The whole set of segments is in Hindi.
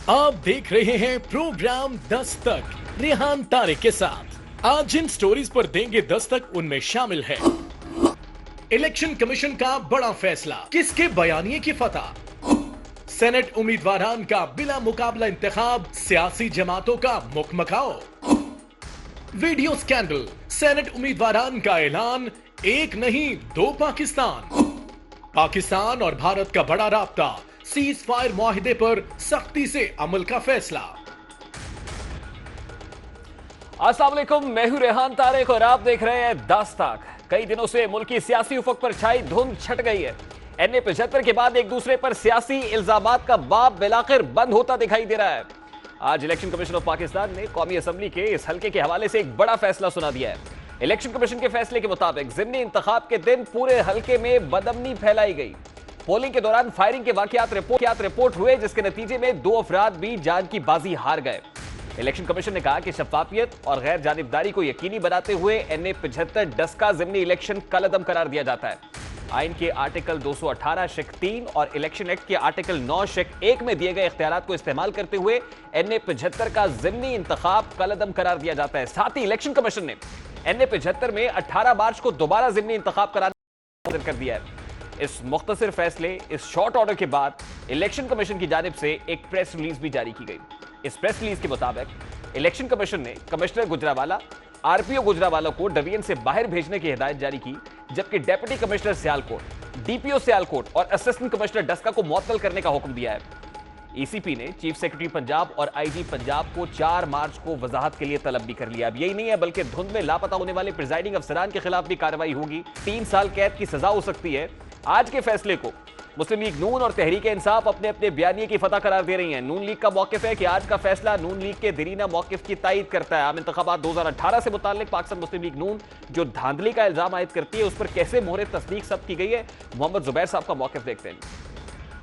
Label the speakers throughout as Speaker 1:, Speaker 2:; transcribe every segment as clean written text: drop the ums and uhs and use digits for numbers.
Speaker 1: आप देख रहे हैं प्रोग्राम दस्तक रेहान तारिक के साथ। आज जिन स्टोरीज पर देंगे दस्तक उनमें शामिल है इलेक्शन कमीशन का बड़ा फैसला, किसके बयानिए की फतह, सेनेट उम्मीदवारान का बिला मुकाबला इंतखाब, सियासी जमातों का मुखमकाओ, वीडियो स्कैंडल, सेनेट उम्मीदवारान का ऐलान, एक नहीं दो पाकिस्तान, पाकिस्तान और भारत का बड़ा राब्ता, सीज फायर मुआहिदे पर सख्ती से अमल का फैसला।
Speaker 2: अस्सलाम वालेकुम, मैं हूं रेहान तारिक और आप देख रहे हैं दस्तक। कई दिनों से मुल्की सियासी उफक पर छाई धुंध छट गई है। NA 75 के बाद एक दूसरे पर सियासी इल्जामात का बाब बिलाखिर बंद होता दिखाई दे रहा है। आज इलेक्शन कमीशन ऑफ पाकिस्तान ने कौमी असम्बली के इस हल्के के हवाले से एक बड़ा फैसला सुना दिया है। इलेक्शन कमीशन के फैसले के मुताबिक ज़िमनी इंतखाब के दिन पूरे हल्के में बदअमनी फैलाई गई। पोलिंग के दौरान फायरिंग के वाकयात रिपोर्ट हुए, जिसके नतीजे में 2 अफराद भी जान की बाजी हार गए। इलेक्शन कमीशन ने कहा कि शफाफियत और गैर जानिबदारी को यकीनी बनाते हुए NA 75 डस्का ज़िमनी इलेक्शन कलअदम करार दिया जाता है। आइन के आर्टिकल 218(3) और इलेक्शन एक्ट के आर्टिकल 9(1) में दिए गए इख्तियारात को इस्तेमाल करते हुए NA 75 का ज़िमनी इंतखाब कलअदम करार दिया जाता है। साथ ही इलेक्शन कमीशन ने NA 75 में 18 मार्च को दोबारा ज़िमनी इंतखाब कराने कर दिया है। इस मुख्तसर फैसले, इस शॉर्ट ऑर्डर के बाद इलेक्शन कमीशन की जानिब से एक प्रेस रिलीज भी जारी की गई। इस प्रेस रिलीज के मुताबिक इलेक्शन कमीशन ने कमिश्नर गुजरावाला, RPO गुजरावाला को डिवीजन से बाहर भेजने की हिदायत जारी की, जबकि deputy commissioner Sialkot, DPO Sialkot और असिस्टेंट कमिश्नर डस्का को मुअत्तल करने का हुक्म दिया है। ECP ने चीफ सेक्रेटरी पंजाब और IG पंजाब को 4 मार्च को वजाहत के लिए तलब भी कर लिया। अब यही नहीं है, बल्कि धुंध में लापता होने वाले प्रिजाइडिंग अफसरान के खिलाफ भी कार्रवाई होगी। 3 साल कैद की सजा हो सकती है। आज के फैसले को मुस्लिम लीग नून और तहरीक इंसाफ अपने अपने बयानिए की फतह करार दे रही हैं। नून लीग का मौकिफ है कि आज का फैसला नून लीग के दरीना मौकिफ की तायद करता है। आम इंतखाबात 2018 से मुताल्लिक पाकिस्तान मुस्लिम लीग नून जो धांधली का इल्जाम आयद करती है, उस पर कैसे मोहर तस्दीक सब की गई है। मोहम्मद जुबैर साहब का मौकिफ देखते हैं।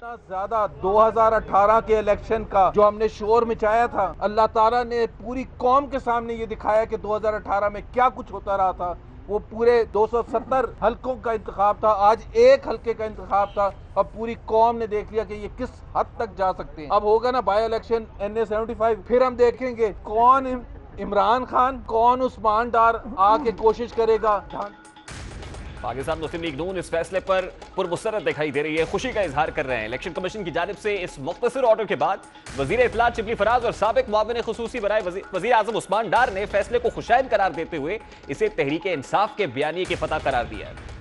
Speaker 3: ज्यादा 2018 के इलेक्शन का जो हमने शोर मचाया था, अल्लाह ताला ने पूरी कौम के सामने ये दिखाया कि 2018 में क्या कुछ होता रहा था। वो पूरे 270 हल्कों का इंतखाब था, आज एक हल्के का इंतखाब था। अब पूरी कौम ने देख लिया कि ये किस हद तक जा सकते हैं। अब होगा ना बाई इलेक्शन NA 75, फिर हम देखेंगे कौन इमरान खान, कौन उस्मान डार आके कोशिश करेगा।
Speaker 2: पाकिस्तान मुस्लिम लीग नून इस फैसले पर पुरमुसरत दिखाई दे रही है, खुशी का इजहार कर रहे हैं। इलेक्शन कमीशन की जानिब से इस मुख्तसर ऑर्डर के बाद वजीर इत्तलात शिबली फराज और साबिक मुआविन खुसूसी बराए वजीर आजम उस्मान डार ने फैसले को खुशाइन करार देते हुए इसे तहरीक इंसाफ के बयानिए की फतह करार दिया है।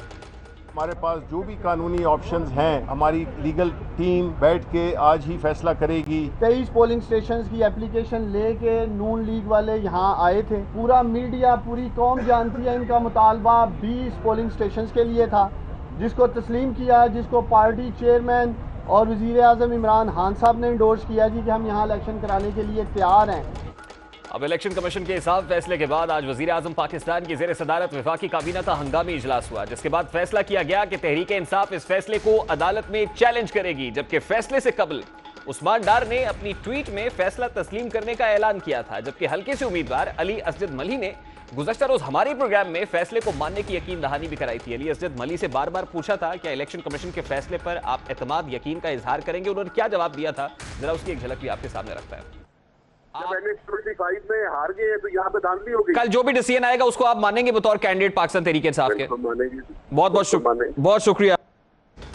Speaker 4: हमारे पास जो भी कानूनी ऑप्शंस हैं, हमारी लीगल टीम बैठ के आज ही फैसला करेगी।
Speaker 5: 23 पोलिंग स्टेशंस की एप्लीकेशन लेके नून लीग वाले यहाँ आए थे। पूरा मीडिया, पूरी कौम जानती है इनका मुतालबा 20 पोलिंग स्टेशंस के लिए था, जिसको तस्लीम किया, जिसको पार्टी चेयरमैन और वजीर आजम इमरान खान साहब ने इंडोर्स किया जी कि हम यहाँ इलेक्शन कराने के लिए तैयार हैं।
Speaker 2: अब इलेक्शन कमीशन के हिसाब फैसले के बाद आज वजीर आजम पाकिस्तान की ज़ेर सदारत वफाकी काबीना का हंगामी इजलास हुआ, जिसके बाद फैसला किया गया कि तहरीक इंसाफ इस फैसले को अदालत में चैलेंज करेगी। जबकि फैसले से कबल उस्मान डार ने अपनी ट्वीट में फैसला तस्लीम करने का ऐलान किया था, जबकि हल्के से उम्मीदवार अली असजद मली ने गुज़श्ता रोज हमारे प्रोग्राम में फैसले को मानने की यकीन दहानी भी कराई थी। अली असजद मली से बार बार पूछा था क्या इलेक्शन कमीशन के फैसले पर आप एतमाद यकीन का इजहार करेंगे। उन्होंने क्या जवाब दिया था, जरा उसकी एक झलक भी आपके सामने रखता है।
Speaker 6: NA 75 में हार गए तो यहाँ पे धांधली हो गई।
Speaker 2: कल जो भी डिसीजन आएगा उसको आप मानेंगे बतौर कैंडिडेट पाकिस्तान तहरीक इंसाफ के? बहुत शुक्रिया।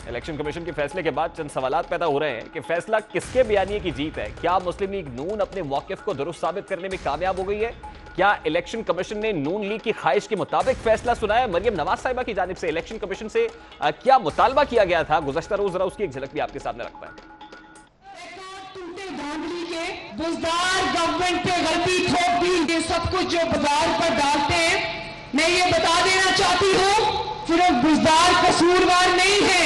Speaker 2: इलेक्शन कमीशन के फैसले के बाद चंद सवालात पैदा हो रहे हैं कि फैसला किसके बयानिए की जीत है। क्या मुस्लिम लीग नून अपने मौकिफ को दुरुस्त साबित करने में कामयाब हो गई है? क्या इलेक्शन कमीशन ने नून लीग की ख्वाहिश के मुताबिक फैसला सुनाया? मरियम नवाज साहिबा की जानिब से इलेक्शन कमीशन से क्या मुतालबा किया गया था गुज़श्ता रोज, जरा उसकी एक झलक भी आपके सामने रखता है।
Speaker 7: बुजदार गवर्नमेंट पे गलती ठोक दी, ये सब कुछ जो बाजार पर डालते हैं, मैं ये बता देना चाहती हूँ सिर्फ बुजदार कसूरवार नहीं है,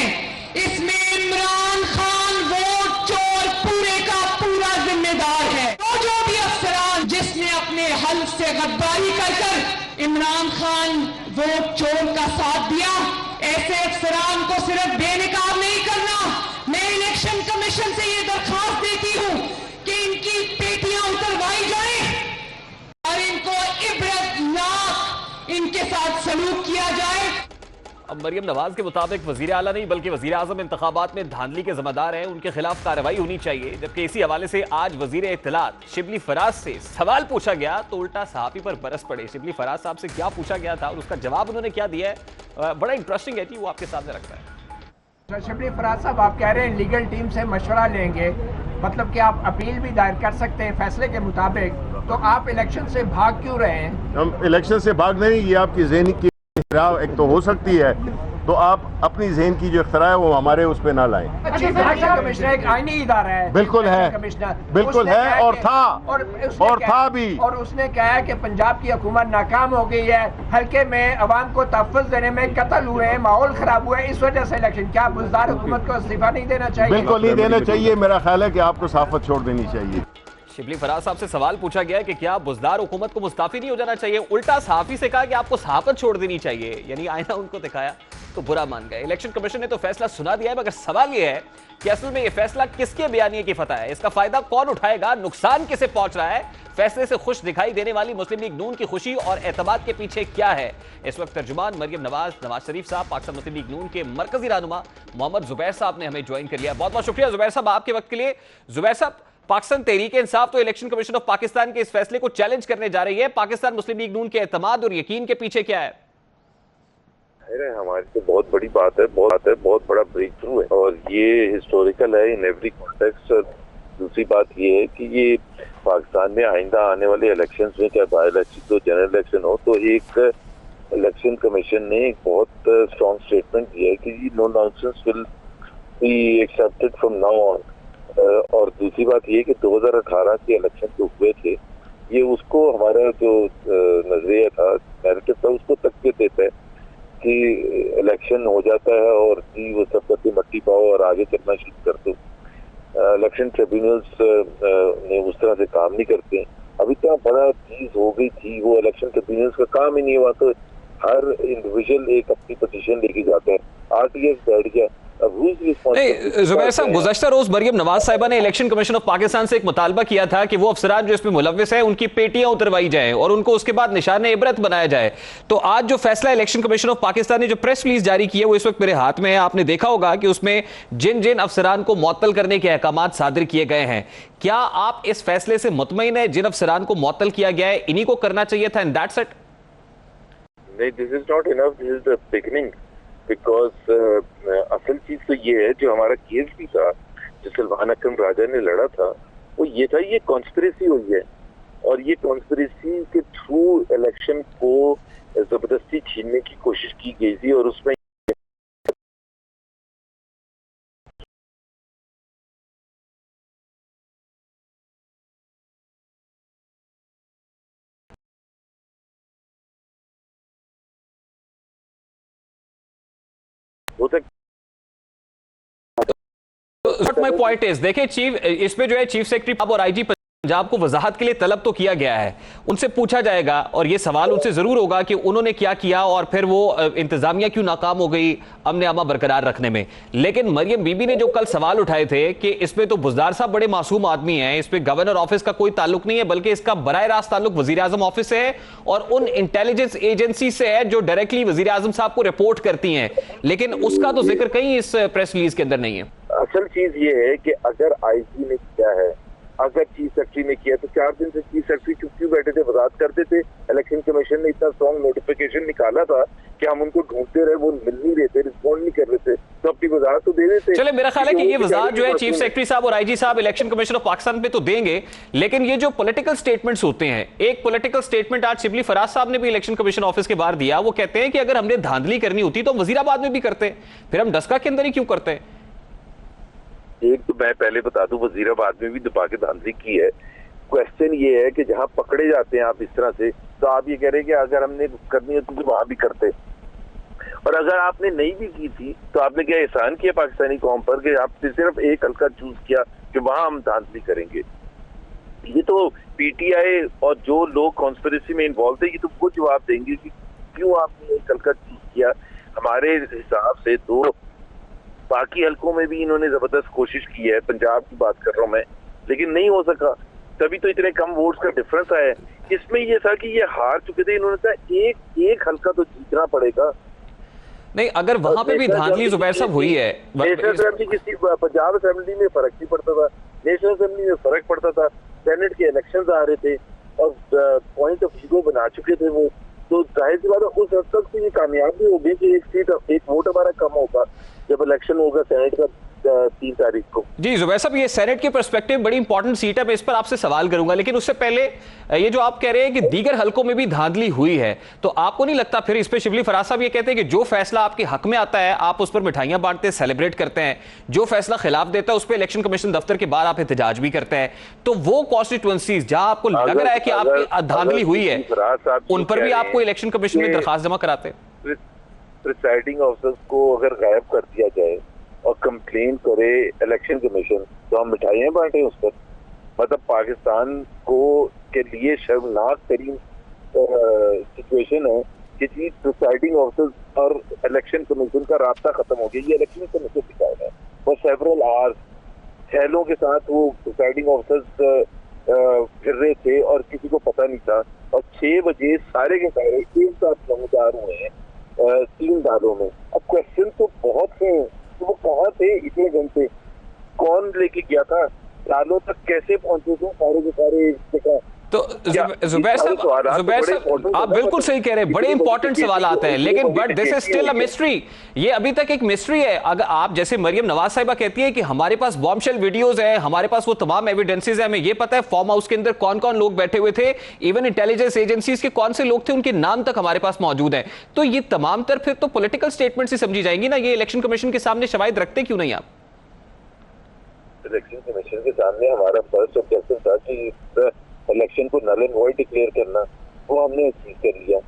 Speaker 7: इसमें इमरान खान वोट चोर पूरे का पूरा जिम्मेदार है। तो जो भी अफसरान जिसने अपने हल्फ से गद्दारी कर इमरान खान वोट चोर का साथ दिया, ऐसे अफसरान को सिर्फ बेनकाब नहीं करना। मैं इलेक्शन कमीशन से ये दरखास्त देती हूँ कि इनकी पेटियां उतरवाई जाए और इनको इबरतनाक इनके साथ सलूक किया जाए।
Speaker 2: अब मरियम नवाज के मुताबिक वजीर आला नहीं बल्कि वजीर आजम इंतखाबात में धांधली के जिम्मेदार हैं, उनके खिलाफ कार्रवाई होनी चाहिए। जबकि इसी हवाले से आज वजीर इत्तलात शिबली फराज से सवाल पूछा गया तो उल्टा सहाफी पर बरस पड़े। शिबली फराज साहब से क्या पूछा गया था और उसका जवाब उन्होंने क्या दिया है, बड़ा इंटरेस्टिंग है जी, वो आपके सामने रखता है।
Speaker 8: शिबली फराज साहब, आप कह रहे हैं लीगल टीम से मशवरा लेंगे, मतलब कि आप अपील भी दायर कर सकते हैं फैसले के मुताबिक, तो आप इलेक्शन से भाग क्यों रहे हैं? हम
Speaker 4: इलेक्शन से भाग नहीं, ये आपकी ज़हनी की एक तो हो सकती है, तो आप अपनी ज़हन की जो इख्तरा है वो हमारे उस पे ना लाएं।
Speaker 8: कमिश्नर एक आईनी इदारा है,
Speaker 4: बिल्कुल है,
Speaker 8: कमिश्नर
Speaker 4: बिल्कुल है और था भी,
Speaker 8: और उसने कहा कि पंजाब की हुकूमत नाकाम हो गई है, हल्के में अवाम को तहफ़्फ़ुज़ देने में कत्ल हुए हैं, माहौल खराब हुआ है, इस वजह से इलेक्शन। क्या बुज़दार हुकूमत को इस्तीफा नहीं देना चाहिए?
Speaker 4: बिल्कुल नहीं देना चाहिए, मेरा ख्याल है कि आपको सहाफ़त छोड़ देनी चाहिए।
Speaker 2: शिबली फराज साहब से सवाल पूछा गया कि क्या बुज़दार हुकूमत को मुस्ताफी नहीं हो जाना चाहिए, उल्टा सहाफी से कहा कि आपको सहाफत छोड़ देनी चाहिए, यानी आईना उनको दिखाया तो बुरा मान गए। इलेक्शन कमीशन ने तो फैसला सुना दिया है, मगर सवाल यह है कि असल में यह फैसला किसके बयानिए की फतह है, इसका फायदा कौन उठाएगा, नुकसान किसे पहुंच रहा है, फैसले से खुश दिखाई देने वाली मुस्लिम लीग नून की खुशी और एतमाद के पीछे क्या है। इस वक्त तर्जुमान मरियम नवाज, नवाज शरीफ साहब, पाकिस्तान मुस्लिम लीग नून के मरकजी रहनुमा मोहम्मद जुबैर साहब ने हमें ज्वाइन कर लिया। बहुत बहुत शुक्रिया जुबैर साहब आपके वक्त के लिए। जुबैर साहब, पाकिस्तान तहरीक इंसाफ तो इलेक्शन कमीशन ऑफ पाकिस्तान के इस फैसले को चैलेंज करने जा रही है, पाकिस्तान मुस्लिम लीग नून के एतमाद और यकीन के पीछे क्या है?
Speaker 6: हमारी तो बहुत बड़ी बात है, बहुत बड़ा ब्रेक थ्रू है और ये हिस्टोरिकल है इन एवरी कॉन्टेक्स्ट। और दूसरी बात ये है कि ये पाकिस्तान में आइंदा आने वाले इलेक्शंस में, चाहे बाई इलेक्शन तो जनरल इलेक्शन हो, तो एक इलेक्शन कमीशन ने एक बहुत स्ट्रॉन्ग स्टेटमेंट दिया है कि no nonsense will be accepted from now on. और दूसरी बात ये कि 2018 के इलेक्शन जो हुए थे, ये उसको हमारा जो नजरिया था, नैरेटिव था, उसको तकवीत देता है कि इलेक्शन हो जाता है और जी वो सब करके मट्टी पाओ और आगे चलना शुरू कर दो। इलेक्शन ट्रिब्यूनल्स ने उस तरह से काम नहीं करते। अभी इतना बड़ा चीज हो गई थी, वो इलेक्शन ट्रिब्यूनल्स का काम ही नहीं हुआ, तो हर इंडिविजुअल एक अपनी पोजीशन लेके जाता है। आरटीएस बैठ गया,
Speaker 2: जुबैर साहब, गुज़श्ता रोज मरियम नवाज साहिबा ने इलेक्शन कमीशन ऑफ पाकिस्तान से एक मुतालबा किया था कि वो अफसरान जो इसमें मुलव्विस है उनकी पेटियां उतरवाई जाए और उनको उसके बाद निशाने इबरत बनाया जाए। तो आज जो फैसला इलेक्शन कमीशन ऑफ पाकिस्तान ने जो प्रेस रिलीज जारी की है वो इस वक्त मेरे हाथ में है। आपने देखा होगा कि उसमें जिन जिन अफसरान को मुअत्तल करने के अहकाम सादिर किए गए हैं, क्या आप इस फैसले से मुतमईन है? जिन अफसरान को मुअत्तल किया गया है इन्हीं को करना चाहिए था, एंड दैट्स इट?
Speaker 6: नहीं, this is not enough, this is the beginning. Because असल चीज तो ये है, जो हमारा केस भी था, जो सलमान अकरम राजा ने लड़ा था, वो ये था, ये कॉन्स्पिरेसी हुई है और ये कॉन्स्पिरेसी के थ्रू इलेक्शन को जबरदस्ती छीनने की कोशिश की गई थी और उसमें
Speaker 2: माय पॉइंट इज, देखिए चीफ, इसमें जो है चीफ सेक्रेटरी और आईजी पंजाब को वजाहत के लिए तलब तो किया गया है, उनसे पूछा जाएगा और ये सवाल उनसे जरूर होगा कि उन्होंने क्या किया और फिर वो इंतजामिया क्यों नाकाम हो गई अमन अमा बरकरार रखने में। लेकिन मरियम बीबी ने जो कल सवाल उठाए थे कि इसमें तो बुज़दार साहब बड़े मासूम आदमी हैं, इस पे गवर्नर ऑफिस का कोई ताल्लुक नहीं है, बल्कि इसका बराह रास्त ताल्लुक वजीर आजम ऑफिस से है और उन इंटेलिजेंस एजेंसी से है जो डायरेक्टली वजीर आजम साहब को रिपोर्ट करती हैं, लेकिन उसका तो जिक्र कहीं इस प्रेस रिलीज के अंदर नहीं है।
Speaker 6: असल चीज ये है कि अगर आईजी ने किया है, अगर चीफ सेक्रेटरी ने किया, तो 4 दिन से चीफ सेक्रेटरी चुप क्यों बैठे थे, वजाहत करते थे। इलेक्शन कमीशन ने इतना स्ट्रॉन्ग नोटिफिकेशन निकाला था कि हम उनको ढूंढते रहे, वो मिल नहीं रहे थे, रिस्पॉन्ड नहीं कर रहे थे, तो अपनी वजाहत तो दे देते।
Speaker 2: चले, मेरा ख्याल है कि ये वजाहत जो है चीफ सेक्रेटरी साहब और आईजी साहब इलेक्शन कमीशन ऑफ पाकिस्तान पे तो देंगे, लेकिन ये जो पॉलिटिकल स्टेटमेंट्स होते हैं, एक पॉलिटिकल स्टेटमेंट आज शिबली फराज साहब ने भी इलेक्शन कमीशन ऑफिस के बाहर दिया। वो कहते हैं कि अगर हमने धांधली करनी होती तो वजीराबाद में भी करते, फिर हम डस्का के अंदर ही क्यों करते हैं?
Speaker 6: एक तो मैं पहले बता दूं, वजीराबाद में भी दबा के धांधली की है। क्वेश्चन ये है कि जहां पकड़े जाते हैं आप इस तरह से, तो आप ये कह रहे हैं कि अगर हमने करनी होती तो वहां भी करते, और अगर आपने नहीं भी की थी तो आपने क्या एहसान किया पाकिस्तानी कौम पर कि आपने सिर्फ एक हल्का चूज किया कि वहां हम धांधली करेंगे। ये तो पीटीआई और जो लोग कॉन्स्पिरेसी में इन्वॉल्व थे, ये तो वो जवाब देंगे कि क्यों आपने एक हल्का चूज किया। हमारे हिसाब से तो बाकी हल्कों में भी इन्होंने जबरदस्त कोशिश की है, पंजाब की बात कर रहा हूं मैं, लेकिन नहीं हो सका, तभी तो इतने कम वोट्स का डिफरेंस आया। इसमें ये था कि ये हार चुके थे, इन्होंने कहा एक हल्का तो जीतना पड़ेगा।
Speaker 2: नहीं, अगर वहां पे भी धांधली जुबैर साहब हुई है,
Speaker 6: नेशनल असेंबली की पंजाब असेंबली में फर्क नहीं पड़ता था, नेशनल असेंबली में फर्क पड़ता था, सेनेट के इलेक्शंस आ रहे थे और पॉइंट ऑफ व्यू बना चुके थे वो, तो जाहिर सी बात है उस हद तक तो ये कामयाब भी होगी कि एक वोट हमारा कम होगा जब इलेक्शन होगा सेनेट का 3 तारीख को। जी
Speaker 2: जुबैर साहब, ये सेनेट की पर्सपेक्टिव बड़ी इंपॉर्टेंट सीट है, मैं इस पर आपसे सवाल करूंगा, लेकिन उससे पहले ये जो आप कह रहे हैं कि दीगर हलकों में भी धांधली हुई है, तो आपको नहीं लगता फिर इस पे शिबली फराज साहब ये कहते हैं कि जो फैसला आपके हक में आता है आप उस पर मिठाइयां बांटते हैं, सेलिब्रेट करते हैं, जो फैसला खिलाफ देता है उस पर इलेक्शन कमीशन दफ्तर के बाहर आप एहतजाज भी करते हैं, तो वो कॉन्स्टिट्यूएंसीज जहां आपको लग रहा है कि आपकी धांधली हुई है उन पर भी आपको इलेक्शन कमीशन में दरखास्त जमा कराते हैं?
Speaker 6: प्रिसाइडिंग ऑफिसर्स को अगर गायब कर दिया जाए और कंप्लेन करे इलेक्शन कमीशन तो हम मिठाइयां बांटे उस पर, मतलब पाकिस्तान को के लिए शर्मनाक तरीन सिचुएशन है कि जी प्रिसाइडिंग ऑफिसर्स और इलेक्शन कमीशन का रास्ता खत्म हो गया। ये इलेक्शन कमीशन दिखाया है और सेवरल आवर्स छहलों के साथ वो प्रिसाइडिंग ऑफिसर्स फिर रहे थे और किसी को पता नहीं था, और 6 बजे सारे के सारे एक साथ नमदार हुए हैं 3 दालों में। अब क्वेश्चन तो बहुत है, तो वो कहाँ थे इतने घंटे, कौन लेके गया था, दालों तक कैसे पहुंचे थे सारे के सारे एक जगह?
Speaker 2: तो जुबैर साहब आप बिल्कुल सही कह रहे हैं, बड़े इंपॉर्टेंट सवाल आते हैं, लेकिन but this is still a mystery. ये अभी तक एक मिस्ट्री है। अगर आप जैसे मरियम नवाज साहिबा कहती है कि हमारे पास बॉम्बशेल वीडियोस है, हमारे पास वो तमाम एविडेंसेस है, हमें ये पता है फार्म हाउस के अंदर कौन कौन लोग बैठे हुए थे, इवन इंटेलिजेंस एजेंसीज के कौन से लोग थे, उनके नाम तक हमारे पास मौजूद है। तो ये तमाम तर फिर तो पॉलिटिकल स्टेटमेंट से समझी जाएंगी ना, ये इलेक्शन कमीशन के सामने शवाहिद रखते क्यों नहीं आप?
Speaker 6: इलेक्शन कमीशन के सामने हमारा फर्स्ट ऑब्जेक्टिव था कि इलेक्शन को नल एंड वॉइड डिक्लेयर करना, वो हमने अचीव कर लिया।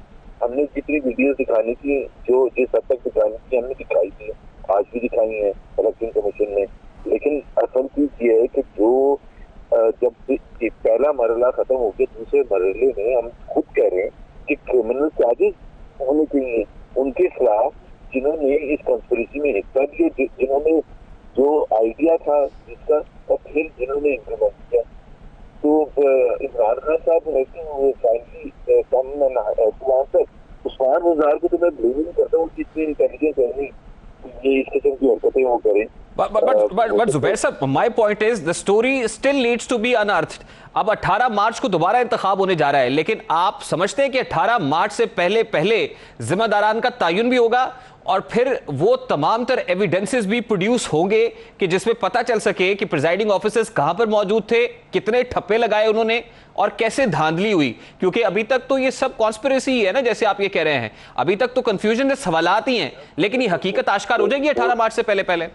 Speaker 6: हमने जितनी वीडियोस दिखानी थी, जो जिस हद तक दिखानी थी हमने दिखाई थी, आज भी दिखाई है इलेक्शन कमीशन ने। लेकिन असल चीज ये है कि जो जब पहला मरहला खत्म हो गया, दूसरे मरहले में हम खुद कह रहे हैं कि क्रिमिनल चार्जेस होने चाहिए उनके खिलाफ जिन्होंने इस कंस्पिरेसी में हिस्सा लिया, जिन्होंने जो आइडिया था जिसका और फिर जिन्होंने इम्प्लीमेंट किया। तो इमरान खान साहब उस्मान गुजार को तो मैं ब्लेम नहीं करता हूँ, कितनी इंटेलिजेंस है नहीं ये इस किस्म की हरकतें वो करें।
Speaker 2: But Zubair साहब, my point is the story still needs to be unearthed. अब 18 मार्च को दोबारा इंतखाब होने जा रहा है, लेकिन आप समझते हैं कि 18 मार्च से पहले जिम्मेदारान का तयन भी होगा और फिर वो तमाम तर एविडेंसेस भी प्रोड्यूस होंगे कि जिसमें पता चल सके कि प्रिजाइडिंग ऑफिसर्स कहां पर मौजूद थे, कितने ठप्पे लगाए उन्होंने और कैसे धांधली हुई? क्योंकि अभी तक तो ये सब कॉन्स्पिरेसी ही है ना, जैसे आप ये कह रहे हैं, अभी तक तो कंफ्यूजन के सवालात ही हैं, लेकिन ये हकीकत आश्कार हो जाएगी 18 मार्च से पहले?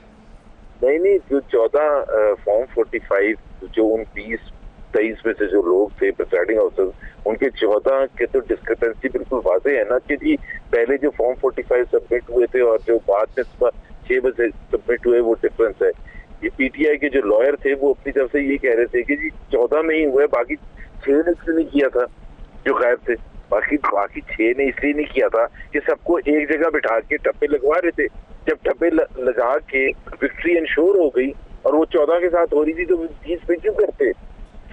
Speaker 6: नहीं, जो 14 फॉर्म 45 जो 29-23 में से जो लोग थे प्रिसाइडिंग ऑफिसर्स, उनके 14 के तो डिस्क्रिपेंसी बिल्कुल वाज़ेह है ना कि जी पहले जो फॉर्म 45 सबमिट हुए थे और जो बाद में सुबह 6 बजे सबमिट हुए, वो डिफरेंस है। ये पीटीआई के जो लॉयर थे वो अपनी तरफ से ये कह रहे थे कि जी 14 में ही हुए, बाकी 6 ने इसलिए नहीं किया था जो गायब थे, बाकी 6 ने इसलिए नहीं किया था कि सबको एक जगह बिठा के टप्पे लगवा रहे थे। जब टप्पे लगा के विक्ट्री इंश्योर हो गई और वो 14 के साथ हो रही थी तो 20 पे क्यों करते?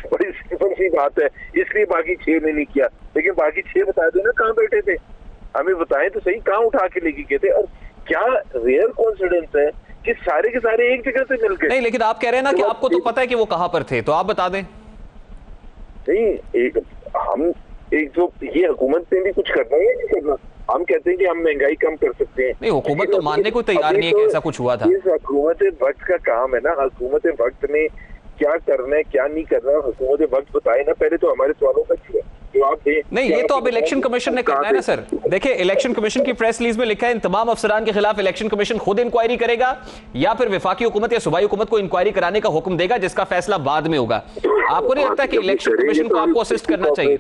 Speaker 6: बड़ी सिंपल सी बात है, इसलिए बाकी 6 ने नहीं किया। लेकिन बाकी 6 बता दो ना कहाँ बैठे थे, हमें बताएं तो सही, कहाँ उठा के लेके गए थे? और क्या रेयर कॉन्फिडेंस है कि सारे के सारे एक जगह से मिल गए?
Speaker 2: नहीं, लेकिन आप कह रहे हैं ना कि आपको तो पता है कि वो कहाँ पर थे, तो आप बता दें।
Speaker 6: नहीं, हम जो ये हुकूमत ने भी कुछ करना है नहीं करना, हम कहते हैं कि हम महंगाई कम कर सकते हैं।
Speaker 2: नहीं, हुकूमत तो मानने को तैयार नहीं है कि ऐसा कुछ हुआ था।
Speaker 6: इस हुकूमत वक्त का काम है ना, हुकूमत वक्त में क्या करना है क्या नहीं करना, हुकूमत वक्त बताए ना, पहले तो हमारे सवालों का जवाब दें।
Speaker 2: नहीं, ये तो अब इलेक्शन कमीशन ने करना है ना सर। देखिए, इलेक्शन कमीशन की प्रेस रिलीज में लिखा है इन तमाम अफसरान के खिलाफ इलेक्शन कमीशन खुद इंक्वायरी करेगा या फिर वफाकी हुकूमत या सूबाई हुकूमत को इंक्वायरी कराने का हुक्म देगा, जिसका फैसला बाद में होगा। आपको नहीं लगता कि इलेक्शन कमीशन को आपको असिस्ट करना चाहिए?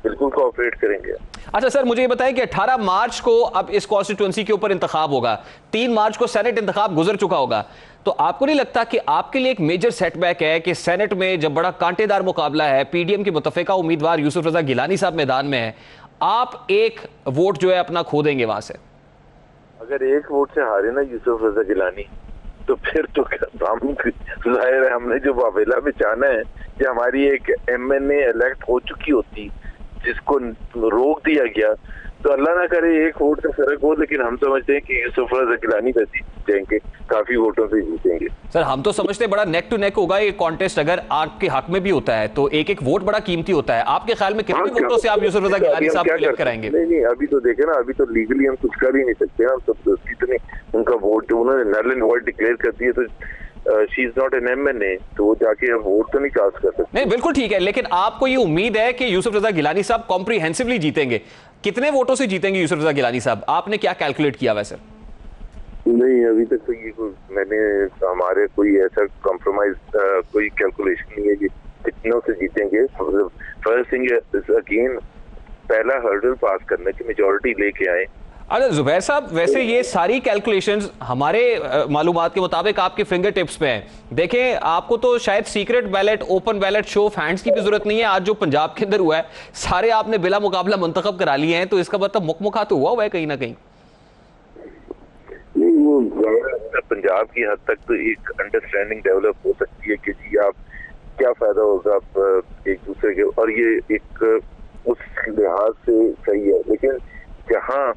Speaker 6: बिल्कुल कोऑपरेट करेंगे।
Speaker 2: अच्छा सर, मुझे ये बताएं कि 18 मार्च को अब इस कॉन्स्टिट्यूएंसी के ऊपर इंतखाब होगा, 3 मार्च को सेनेट इंतखाब गुजर चुका होगा, तो आपको नहीं लगता कि आपके लिए एक मेजर सेटबैक है कि सेनेट में जब बड़ा कांटेदार मुकाबला है, पीडीएम के मुतफिका उम्मीदवार यूसुफ रजा गिलानी साहब मैदान में है, आप एक वोट जो है अपना खो देंगे वहां से?
Speaker 6: अगर एक वोट से हारे ना यूसुफ रजा गिलानी, तो फिर तो जाहिर है हमने जो वावेला में चाहना है कि हमारी एक एमएनए इलेक्ट हो चुकी होती, जिसको रोक दिया गया, तो अल्लाह ना करे एक वोट का फर्क हो, लेकिन हम समझते हैं कि यूसुफ रज़ा गिलानी का जीतेंगे, काफी वोटों से जीतेंगे।
Speaker 2: सर हम तो समझते हैं बड़ा नेक टू नेक होगा ये कॉन्टेस्ट, अगर आपके हक में भी होता है तो एक एक वोट बड़ा कीमती होता है। आपके ख्याल में कितने वोटों से आप यूसुफ रज़ा गिलानी साहब को इलेक्ट कराएंगे?
Speaker 6: नहीं, अभी तो देखे ना, अभी तो लीगली हम कुछ कर ही नहीं सकते। हम सब कितने उनका वोट उन्होंने नल एंड वॉइड डिक्लेयर कर दिया, तो she is not an MNA, तो वो जाके वोट तो नहीं कास्ट कर सकते।
Speaker 2: नहीं बिल्कुल ठीक है, लेकिन आपको ये उम्मीद है कि यूसुफ रज़ा गिलानी साहब कॉम्प्रिहेंसिवली जीतेंगे? कितने वोटों से जीतेंगे यूसुफ रज़ा गिलानी साहब? आपने क्या कैलकुलेट किया वैसे?
Speaker 6: नहीं, अभी तक तो ये मैंने हमारे कोई ऐसा कॉम्प्रोमाइज कोई कैलकुलेशन नहीं है कि कितनों से जीतेंगे। फर्स्ट थिंग इज अगेन पहला हर्डल पास करना कि मेजॉरिटी लेके आए।
Speaker 2: अच्छा जुबैर साहब, वैसे ये सारी कैलकुलेशंस हमारे मालूमात के मुताबिक आपके फिंगर टिप्स पे हैं। देखें, आपको तो शायद secret ballot, open ballot, show off hands की भी जरूरत नहीं है। आज जो पंजाब के अंदर हुआ है, सारे आपने बिला मुकाबला मुंतखब करा लिए हैं, तो इसका मतलब मुकमुखा तो हुआ है कहीं ना कहीं।
Speaker 6: नहीं, वो पंजाब की हद तक तो एक अंडरस्टैंडिंग डेवलप हो सकती है कि जी आप क्या फायदा होगा आप एक दूसरे के, और ये एक उस लिहाज से सही है। लेकिन जहाँ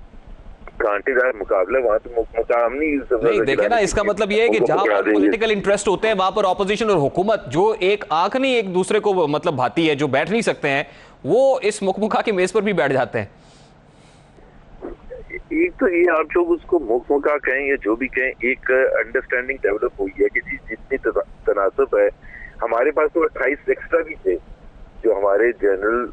Speaker 6: कांटेदार मुकाबला वहां तो मुकाम नहीं
Speaker 2: देखे ना, इसका मतलब ये है कि जहां पर पॉलिटिकल इंटरेस्ट होते हैं वहां पर ऑपोजिशन और हुकूमत जो एक आंख नहीं एक दूसरे को मतलब भाती है, जो बैठ नहीं सकते हैं, वो इस मुकमुका की मेज पर भी बैठ जाते हैं।
Speaker 6: एक तो ये आप लोग उसको मुकमुका कहें या जो भी कहें, एक अंडरस्टैंडिंग डेवलप हुई है कि जितनी तनासब है। हमारे पास तो 28 एक्स्ट्रा भी थे, जो हमारे जनरल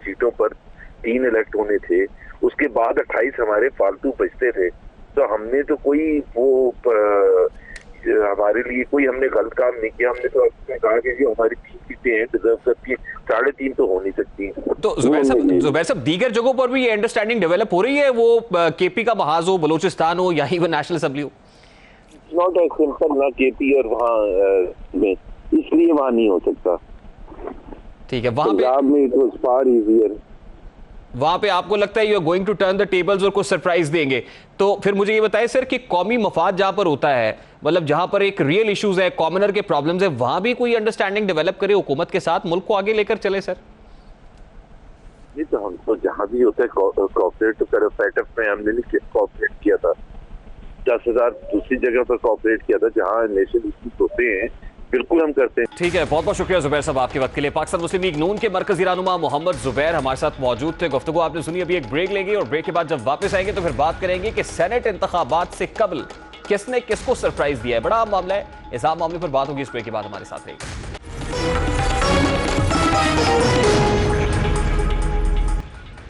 Speaker 6: सीटों पर 3 इलेक्ट होने थे, उसके बाद 28 हमारे फालतू बचते थे। तो हमने तो कोई वो हमारे लिए कोई हमने गलत काम नहीं किया। हमने तो कहा कि जो हमारी 3 सीटें हैं डिजर्व करती हैं, 3.5 तो हो नहीं सकती।
Speaker 2: तो जुबैर साहब दीगर जगहों पर भी ये अंडरस्टैंडिंग डेवलप हो रही है, वो केपी का महाज हो, बलोचिस्तान हो, या ही वो नेशनल असेंबली हो?
Speaker 6: नॉट एज सिंपल ना केपी और वहाँ में, इसलिए वहाँ नहीं हो सकता।
Speaker 2: ठीक है, वहाँ
Speaker 6: पंजाब में इट वाज फार इजियर।
Speaker 2: वहां पे आपको लगता है you are going to turn the tables और कुछ सरप्राइज देंगे? तो फिर मुझे ये बताएं सर कि कौमी मफाद जहां पर होता है, मतलब जहां पर एक रियल इश्यूज है, कॉमनर के प्रॉब्लम्स है, वहां भी कोई अंडरस्टैंडिंग डेवलप करे हुकूमत के साथ, मुल्क को आगे लेकर चले सर?
Speaker 6: ये तो हम तो जहां भी होता है कोऑपरेट तो कर, सेटअप में हमने नहीं कोऑपरेट किया था। 10,000 दूसरी जगह पर कोऑपरेट किया था जहां नेशनल इश्यूज होते हैं, बिल्कुल हम करते हैं।
Speaker 2: ठीक है, बहुत बहुत शुक्रिया जुबैर साहब आपके वक्त के लिए। पाकिस्तान मुस्लिम लीग नून के मरकजी रहनुमा मोहम्मद जुबैर हमारे साथ मौजूद थे। गुफ्तगू आपने सुनी, अभी एक ब्रेक लेंगे और ब्रेक के बाद जब वापस आएंगे तो फिर बात करेंगे कि सेनेट इंतखाबात से कबल किसने किसको सरप्राइज दिया है। बड़ा आम मामला है, इस आम मामले पर बात होगी इस ब्रेक के बाद। हमारे साथ रहेगा।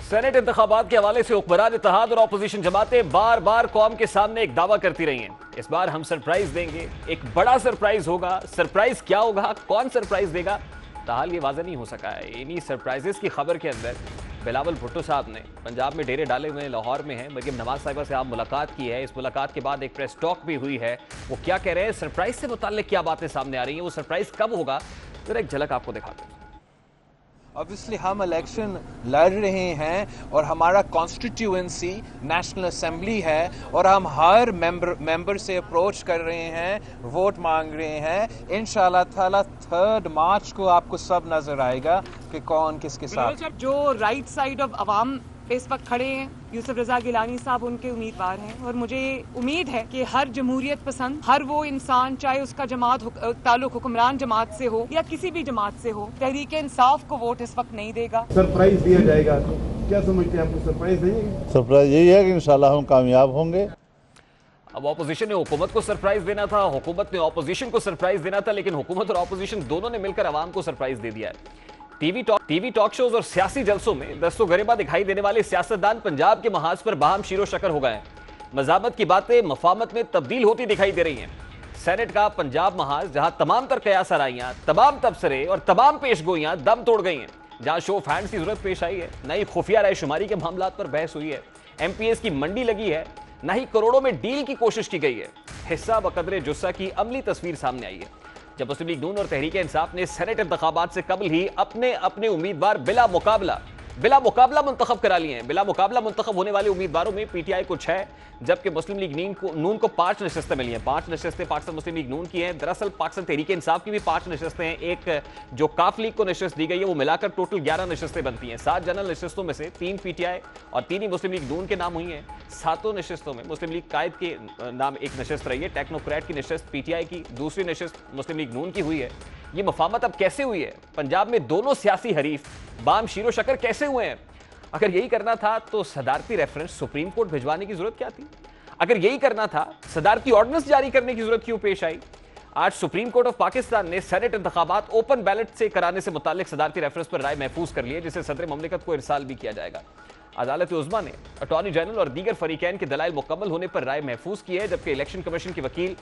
Speaker 2: सेनेट इंतखाबात के हवाले से हुक्मरान इत्तेहाद और अपोजिशन जमातें बार बार कौम के सामने एक दावा करती रही हैं, इस बार हम सरप्राइज देंगे, एक बड़ा सरप्राइज होगा। सरप्राइज क्या होगा, कौन सरप्राइज देगा, ताहाल ये वाज़ेह नहीं हो सका है। इन्हीं सरप्राइजेस की खबर के अंदर बिलावल भुट्टो साहब ने पंजाब में डेरे डाले हुए लाहौर में हैं, मरियम नवाज साहिबा से आप मुलाकात की है। इस मुलाकात के बाद एक प्रेस टॉक भी हुई है। वो क्या कह रहे हैं, सरप्राइज से मुताल्लिक क्या बातें सामने आ रही हैं, वो सरप्राइज कब होगा, जरा एक झलक आपको दिखाते हैं।
Speaker 3: ऑब्वियसली हम इलेक्शन लड़ रहे हैं और हमारा कॉन्स्टिट्यूएंसी नेशनल असेंबली है और हम हर मेंबर से अप्रोच कर रहे हैं, वोट मांग रहे हैं। इंशाल्लाह ताला 3 मार्च को आपको सब नजर आएगा कि कौन किसके साथ।
Speaker 9: जो राइट साइड ऑफ अवाम पे इस वक्त खड़े हैं, यूसुफ रज़ा गिलानी साहब उनके उम्मीदवार हैं और मुझे उम्मीद है कि हर जमहूरियत पसंद, हर वो इंसान चाहे उसका ताल्लुक हुक्मरान जमात से हो या किसी भी जमात से हो, तहरीक इंसाफ को वोट इस वक्त नहीं देगा।
Speaker 10: सरप्राइज दिया जाएगा, क्या समझते हैं, आपको सरप्राइज देंगे?
Speaker 11: सरप्राइज यही है कि इंशाल्लाह हम कामयाब होंगे।
Speaker 2: अब ऑपोजिशन ने हुकूमत को सरप्राइज देना था, हुकूमत ने ऑपोजिशन को सरप्राइज देना था, लेकिन हुकूमत और ऑपोजिशन दोनों ने मिलकर आवाम को सरप्राइज दे दिया है। टीवी टॉक शोज और सियासी जलसों में दस्तो गरेबा दिखाई देने वाले सियासतदान पंजाब के महाज पर बाहम शीरो शकर हो गए हैं। मज़ामत की बातें मफामत में तब्दील होती दिखाई दे रही हैं। सेनेट का पंजाब महाज, जहां तमाम तर कयास आराइयां, तमाम तबसरे और तमाम पेशगोइयां दम तोड़ गई हैं, जहां शो ऑफ हैंड्स की जरूरत पेश आई है, नई खुफिया रायशुमारी के मामलात पर बहस हुई है, MPs की मंडी लगी है, न ही करोड़ों में डील की कोशिश की गई है, हिस्सा बकदरे जुस्सा की अमली तस्वीर सामने आई है। जब मुस्लिम लीग नून और तहरीक इंसाफ ने सेनेट इंतखाबात से कबल ही अपने अपने उम्मीदवार बिला मुकाबला बिला मुकाबला मुंतखब करा लिए हैं। बिला मुकाबला मुंतखब होने वाले उम्मीदवारों में पीटीआई को 6, जबकि मुस्लिम लीग नून को 5 नशस्तें मिली हैं। 5 नशस्तें पाकिस्तान मुस्लिम लीग नून की हैं। दरअसल पाकिस्तान तहरीक इंसाफ की भी 5 नशस्तें हैं। एक जो काफ लीग को नशस्त दी गई है, वो मिलाकर टोटल 11 नशस्तें बनती हैं। 7 जनरल नशस्तों में से 3 पीटीआई और 3 ही मुस्लिम लीग नून के नाम हुई हैं। 7 नशस्तों में मुस्लिम लीग कायद के नाम एक नशस्त रही है। टेक्नोक्रेट की नशस्त पीटीआई की, दूसरी नशस्त मुस्लिम लीग नून की हुई है। ये मफामत अब कैसे हुई है? पंजाब में दोनों सियासी हरीफ बाम शीरो शकर कैसे हुए हैं? अगर यही करना था तो सदारती रेफरेंस सुप्रीम कोर्ट भिजवाने की जरूरत क्या थी? अगर यही करना था, सदारती ऑर्डिनेंस जारी करने की जरूरत क्यों पेश आई? आज सुप्रीम कोर्ट ऑफ पाकिस्तान ने सेनेट इंतखाबात ओपन बैलेट से कराने से मुतालिक सदारती रेफरेंस पर राय महफूज कर ली है, जिसे सदर ममलिकत को इरसाल भी किया जाएगा। अदालत उज़्मा ने अटॉर्नी जनरल और दीगर फरीकैन के दलाइल मुकम्मल होने पर राय महफूज की है, जबकि इलेक्शन कमीशन के वकील